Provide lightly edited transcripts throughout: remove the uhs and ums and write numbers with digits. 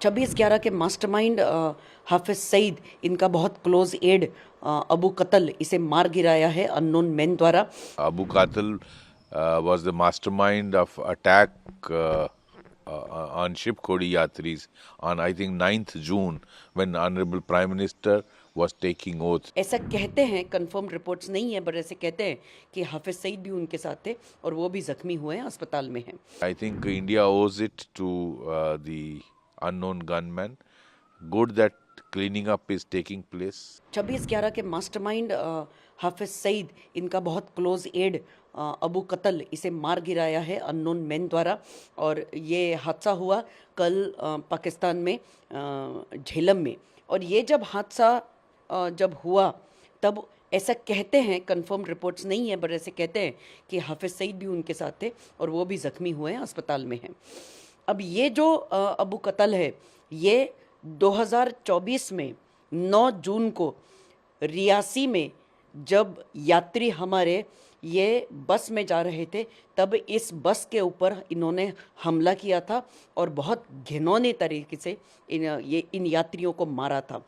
26/11 के मास्टरमाइंड हाफिज सईद, इनका बहुत क्लोज एड अबू कतल, इसे मार गिराया है अननोन मैन द्वारा। Abu Qatil was the mastermind of attack on ship Khodi Yatris on I think 9th June when Honorable Prime Minister was taking oath. ऐसा कहते हैं, कंफर्म रिपोर्ट्स नहीं है, पर ऐसे कहते हैं कि हाफिज सईद भी उनके साथ थे और वो भी जख्मी हुए हैं, अस्पताल में हैं। I think India owes it to the unknown gunman. Good that cleaning up is taking place. 26/11 के मास्टरमाइंड हाफिज सईद, इनका बहुत क्लोज एड अबू कतल, इसे मार गिराया है अननोन मैन द्वारा। और ये हादसा हुआ कल पाकिस्तान में झेलम में। और ये जब हादसा जब हुआ तब ऐसा कहते हैं, कंफर्म रिपोर्ट्स नहीं है, पर ऐसे कहते हैं कि हाफिज सईद भी उनके साथ थे और वो भी ज़ख्मी हुए हैं, अस्पताल में हैं। अब ये जो अबू कतल है, ये 2024 में 9 जून को रियासी में जब यात्री हमारे ये बस में जा रहे थे, तब इस बस के ऊपर इन्होंने हमला किया था और बहुत घिनौने तरीके से इन यात्रियों को मारा था।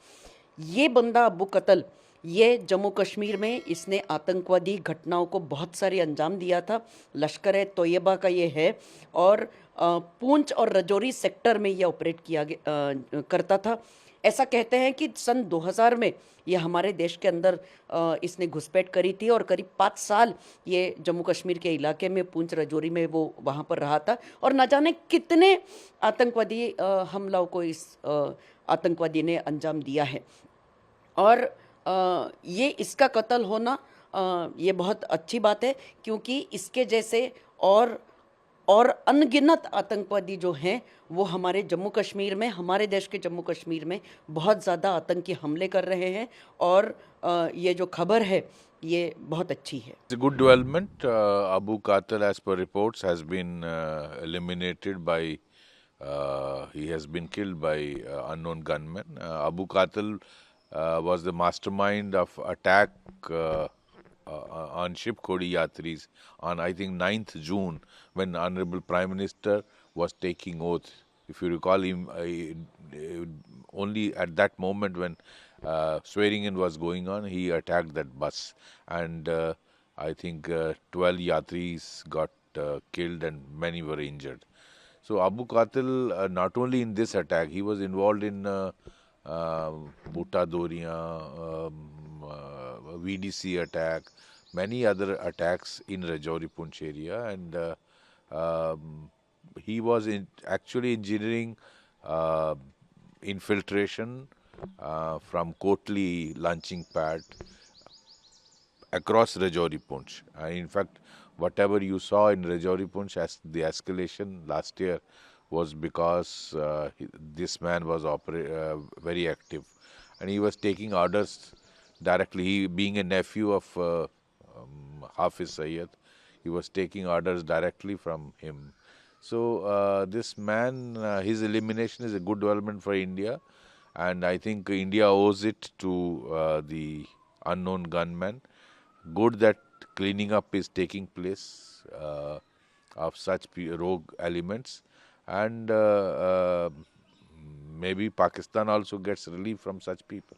ये बंदा अबू कतल, ये जम्मू कश्मीर में इसने आतंकवादी घटनाओं को बहुत सारे अंजाम दिया था। लश्कर ए तोयबा का ये है और पूंछ और रजौरी सेक्टर में ये ऑपरेट करता था। ऐसा कहते हैं कि सन 2000 में ये हमारे देश के अंदर इसने घुसपैठ करी थी और करीब 5 साल ये जम्मू कश्मीर के इलाके में पूंछ रजौरी में वो वहाँ पर रहा था और न जाने कितने आतंकवादी हमलों को इस आतंकवादी ने अंजाम दिया है। और ये इसका कत्ल होना ये बहुत अच्छी बात है, क्योंकि इसके जैसे और अनगिनत आतंकवादी जो हैं वो हमारे जम्मू कश्मीर में, हमारे देश के जम्मू कश्मीर में बहुत ज़्यादा आतंकी हमले कर रहे हैं। और ये जो खबर है ये बहुत अच्छी है। It's a good development. Abu Qatil, as per reports, has been eliminated by. He has been killed by unknown gunmen. Abu Qatil was the mastermind of attack on ship Khodi Yatris on I think 9th June when Honorable Prime Minister was taking oath. If you recall him, only at that moment when swearing in was going on, he attacked that bus, and I think 12 yatris got killed and many were injured. So Abu Qatil, not only in this attack, he was involved in Butta Doria, VDC attack, many other attacks in Rajouri Poonch area, and he was actually engineering infiltration from Kotli launching pad across Rajouri Poonch. In fact, whatever you saw in Rajouri Poonch as the escalation last year was because this man was very active, and he was taking orders directly. He, being a nephew of Hafiz Sayyid, he was taking orders directly from him. So this man, his elimination is a good development for India, and I think India owes it to the unknown gunman. Good that cleaning up is taking place of such rogue elements, and maybe Pakistan also gets relief from such people.